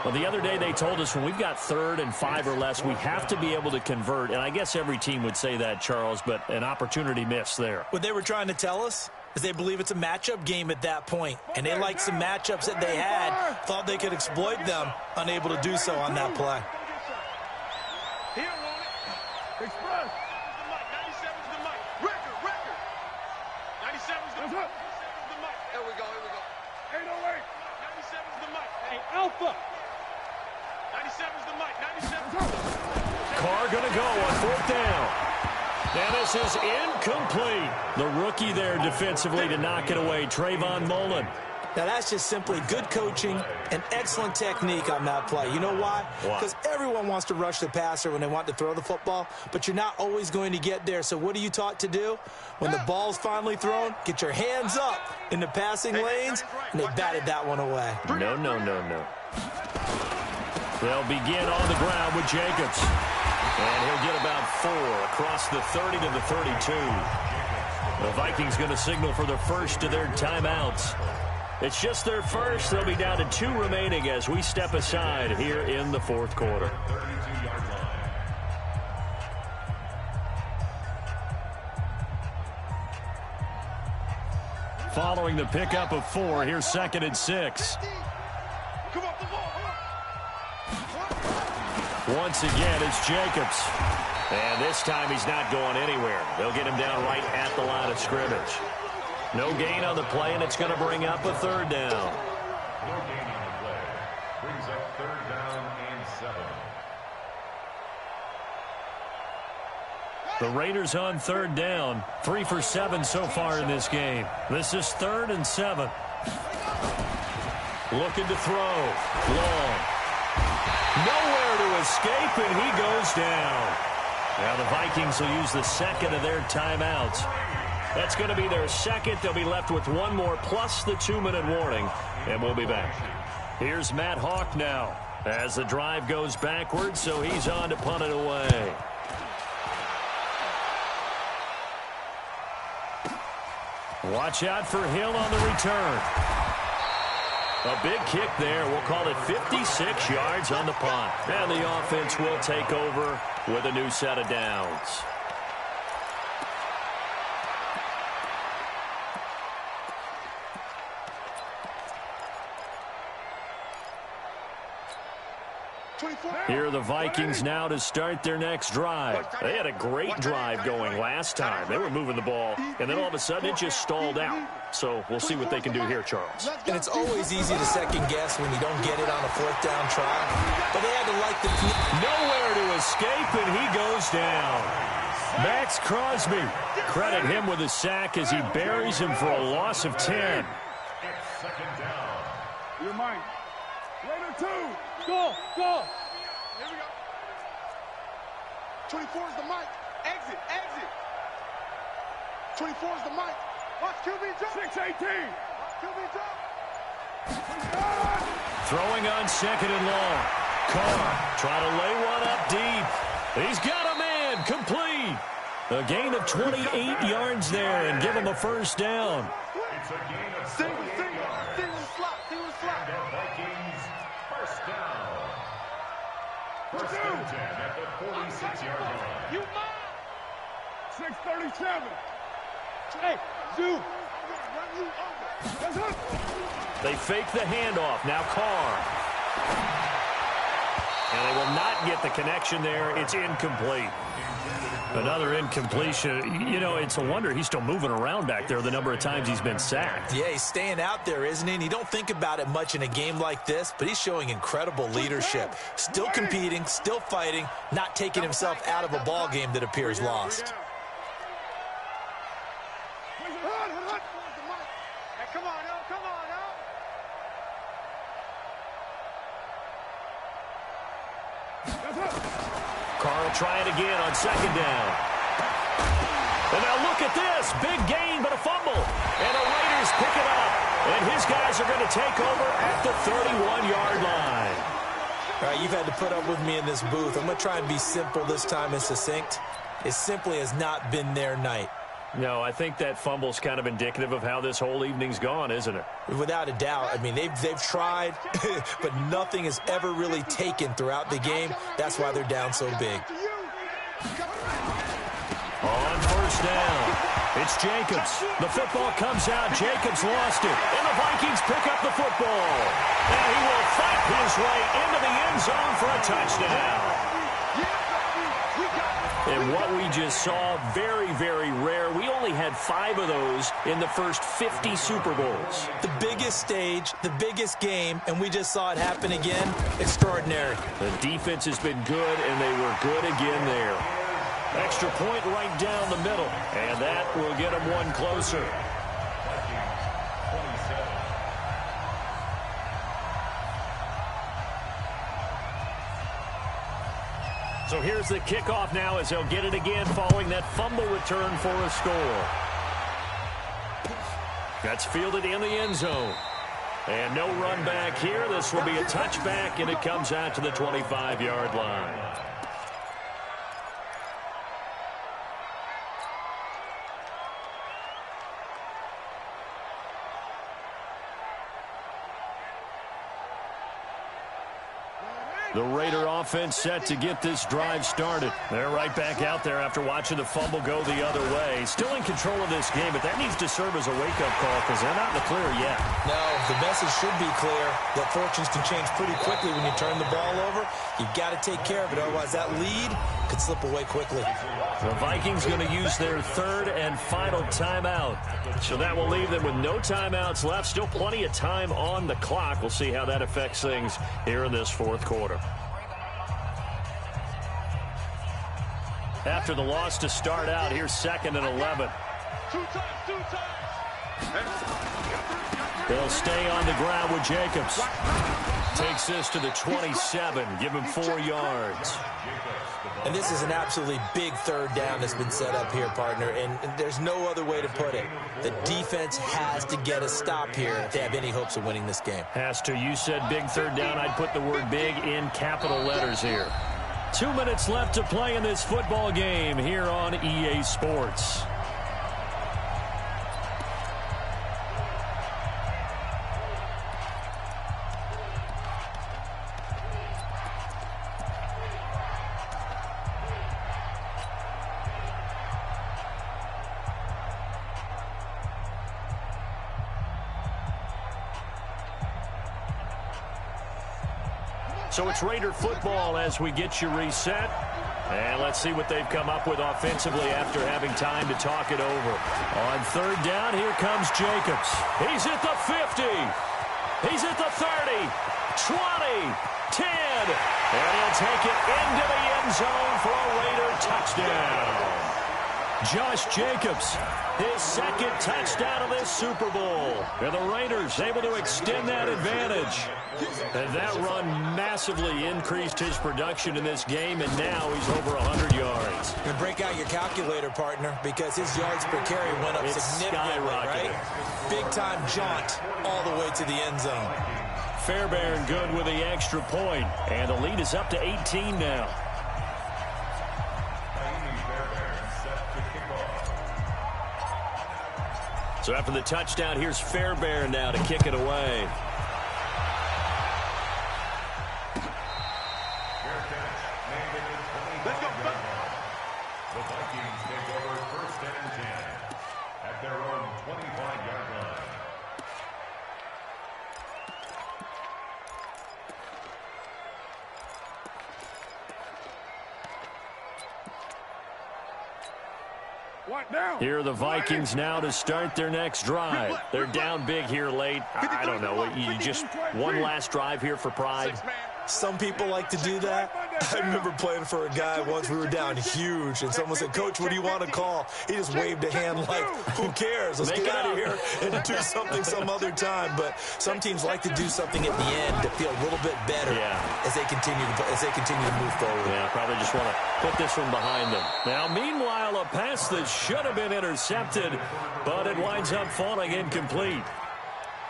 Well, the other day they told us when we've got 3rd and 5 or less, we have to be able to convert. And I guess every team would say that, Charles, but an opportunity missed there. What they were trying to tell us is they believe it's a matchup game at that point. And they liked some matchups that they had, thought they could exploit them, unable to do so on that play. He don't want it. Express. 97's the mic. Record. 97's the mic. Here we go. 808. 97's the mic. Hey, Alpha. 97's the mic. 97's. Carr going to go on 4th down. And this is incomplete. The rookie there defensively to knock it away, Trayvon Mullen. Now, that's just simply good coaching and excellent technique on that play. You know why? Because everyone wants to rush the passer when they want to throw the football, but you're not always going to get there. So what are you taught to do? When the ball's finally thrown, get your hands up in the passing lanes, and they batted that one away. No. They'll begin on the ground with Jacobs. And he'll get about 4 across the 30 to the 32. The Vikings going to signal for the first of their timeouts. It's just their first. They'll be down to 2 remaining as we step aside here in the fourth quarter. Following the pickup of 4, here's 2nd and 6. Once again, it's Jacobs. And this time he's not going anywhere. They'll get him down right at the line of scrimmage. No gain on the play, and it's going to bring up a 3rd down. No gain on the play. Brings up 3rd down and 7. The Raiders on 3rd down. 3 for 7 so far in this game. This is 3rd and 7. Looking to throw. Long. Nowhere to escape, and he goes down. Now the Vikings will use the 2nd of their timeouts. That's going to be their 2nd. They'll be left with 1 more plus the 2-minute warning, and we'll be back. Here's Matt Hawk now as the drive goes backwards, so he's on to punt it away. Watch out for Hill on the return. A big kick there. We'll call it 56 yards on the punt. And the offense will take over with a new set of downs. Here are the Vikings now to start their next drive. They had a great drive going last time. They were moving the ball, and then all of a sudden it just stalled out. So we'll see what they can do here, Charles. And it's always easy to second guess when you don't get it on a 4th down try. But they had to like the... Nowhere to escape, and he goes down. Max Crosby. Credit him with a sack as he buries him for a loss of 10. It's 2nd down. You're mine. Raider 2. Go. Here we go. 24 is the mic. Exit. 24 is the mic. Watch QB jump. 6-18. Watch QB jump. Throwing on 2nd and long. Carr trying to lay one up deep. He's got a man. Complete. A gain of 28 yards there and give him a 1st down. It's a gain of Single slot. And the Vikings 1st down. 1st and 10 at the 46-yard line. You mine. 6:37. Hey, Zoo. They fake the handoff. Now Carr. And they will not get the connection there. It's incomplete. Another incompletion. You know, it's a wonder he's still moving around back there the number of times he's been sacked. Yeah, he's staying out there, isn't he? And you don't think about it much in a game like this, but he's showing incredible leadership. Still competing, still fighting, not taking himself out of a ball game that appears lost. Carr will try it again on 2nd down. And now look at this. Big gain, but a fumble. And the Raiders pick it up. And his guys are going to take over at the 31-yard line. All right, you've had to put up with me in this booth. I'm going to try and be simple this time and succinct. It simply has not been their night. No, I think that fumble's kind of indicative of how this whole evening's gone, isn't it? Without a doubt. I mean, they've tried, but nothing has ever really taken throughout the game. That's why they're down so big. On 1st down, it's Jacobs. The football comes out. Jacobs lost it. And the Vikings pick up the football. And he will fight his way into the end zone for a touchdown. And what we just saw, very, very rare. We only had 5 of those in the first 50 Super Bowls. The biggest stage, the biggest game, and we just saw it happen again. Extraordinary. The defense has been good, and they were good again there. Extra point right down the middle, and that will get them one closer. So here's the kickoff now as they'll get it again following that fumble return for a score. That's fielded in the end zone. And no run back here. This will be a touchback, and it comes out to the 25-yard line. The Raider offense set to get this drive started. They're right back out there after watching the fumble go the other way. Still in control of this game, but that needs to serve as a wake-up call because they're not in the clear yet. No, the message should be clear that fortunes can change pretty quickly when you turn the ball over. You've got to take care of it, otherwise that lead could slip away quickly. The Vikings going to use their third and final timeout. So that will leave them with no timeouts left. Still plenty of time on the clock. We'll see how that affects things here in this fourth quarter. After the loss to start out, here's 2nd and 11. They'll stay on the ground with Jacobs. Takes this to the 27. Give him 4 yards. And this is an absolutely big third down that's been set up here, partner, and there's no other way to put it. The defense has to get a stop here if they have any hopes of winning this game. Has to. You said big third down. I'd put the word big in capital letters here. 2 minutes left to play in this football game here on EA Sports. So it's Raider football as we get you reset. And let's see what they've come up with offensively after having time to talk it over. On third down, here comes Jacobs. He's at the 50. He's at the 30, 20, 10. And he'll take it into the end zone for a Raider touchdown. Josh Jacobs, his 2nd touchdown of this Super Bowl. And the Raiders able to extend that advantage. And that run massively increased his production in this game, and now he's over 100 yards. And break out your calculator, partner, because his yards per carry went up significantly, right? Big-time jaunt all the way to the end zone. Fairbairn good with the extra point, and the lead is up to 18 now. So after the touchdown, here's Fairbairn now to kick it away. Let's go. The Vikings take over 1st and 10 at their own 25-yard line. Here are the Vikings now to start their next drive. They're down big here late. I don't know. You just one last drive here for pride. Some people like to do that. I remember playing for a guy once. We were down huge, and someone said, "Coach, what do you want to call?" He just waved a hand like, "Who cares? Let's get out of here and do something some other time." But some teams like to do something at the end to feel a little bit better as they continue to move forward. Yeah, probably just want to put this one behind them. Now, meanwhile, a pass that should have been intercepted, but it winds up falling incomplete.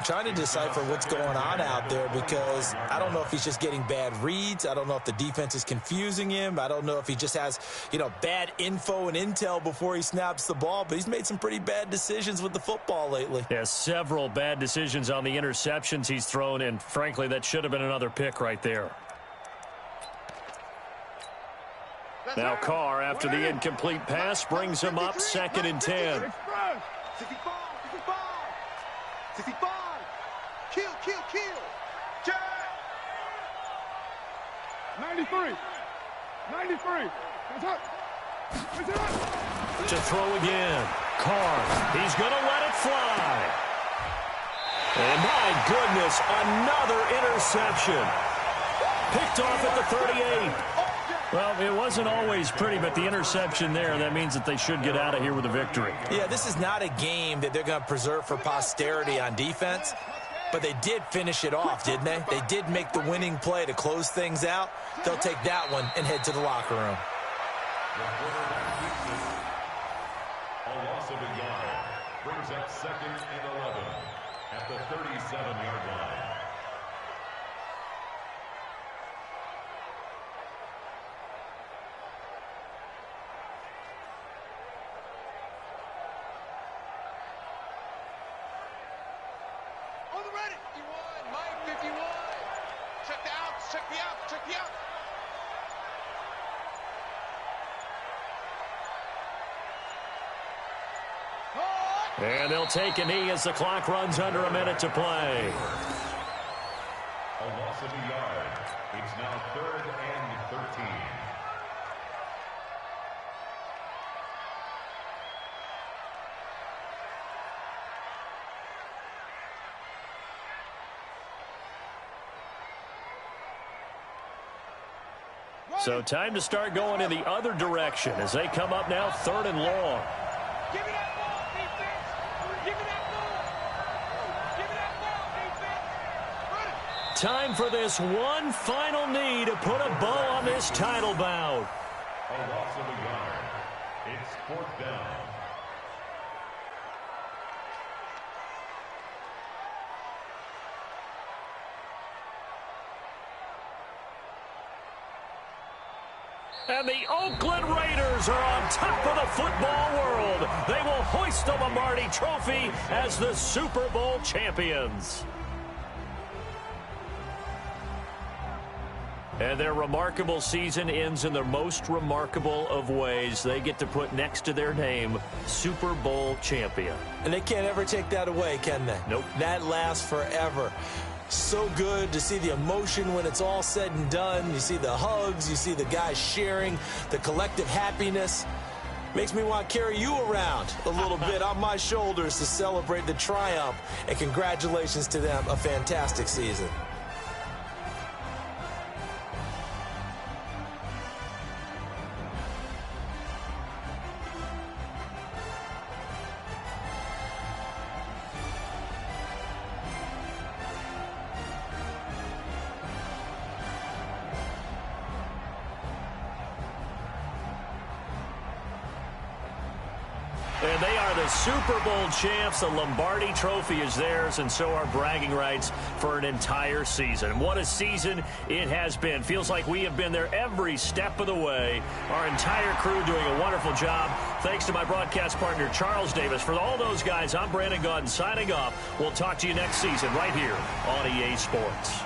Trying to decipher what's going on out there because I don't know if he's just getting bad reads. I don't know if the defense is confusing him. I don't know if he just has, bad info and intel before he snaps the ball. But he's made some pretty bad decisions with the football lately. Yeah, several bad decisions on the interceptions he's thrown, and frankly, that should have been another pick right there. Now Carr, after the incomplete pass, brings him up 2nd and 10. 65. Kill. 93. To throw again. Carr, he's going to let it fly. And my goodness, another interception. Picked off at the 38. Well, it wasn't always pretty, but the interception there, that means that they should get out of here with a victory. Yeah, this is not a game that they're going to preserve for posterity on defense, but they did finish it off, didn't they? They did make the winning play to close things out. They'll take that one and head to the locker room. A loss of a yard brings up 2nd and 11 at the 37-yard line. Check me out. Check me out. And they'll take a knee as the clock runs under a minute to play. A loss of a yard. It's now 3rd and 13. So time to start going in the other direction as they come up now 3rd and long. Give me that ball, defense. Give me that ball. Give me that ball, defense. Run it. Time for this one final knee to put a bow on this title bout. A loss of a yard. It's 4th down. And the Oakland Raiders are on top of the football world. They will hoist the Lombardi Trophy as the Super Bowl champions. And their remarkable season ends in the most remarkable of ways. They get to put next to their name, Super Bowl champion. And they can't ever take that away, can they? Nope. That lasts forever. So good to see the emotion when it's all said and done. You see the hugs, you see the guys sharing, the collective happiness. Makes me want to carry you around a little bit on my shoulders to celebrate the triumph. And congratulations to them, a fantastic season. And they are the Super Bowl champs. The Lombardi Trophy is theirs, and so are bragging rights for an entire season. What a season it has been. Feels like we have been there every step of the way. Our entire crew doing a wonderful job. Thanks to my broadcast partner, Charles Davis. For all those guys, I'm Brandon Gaudin signing off. We'll talk to you next season right here on EA Sports.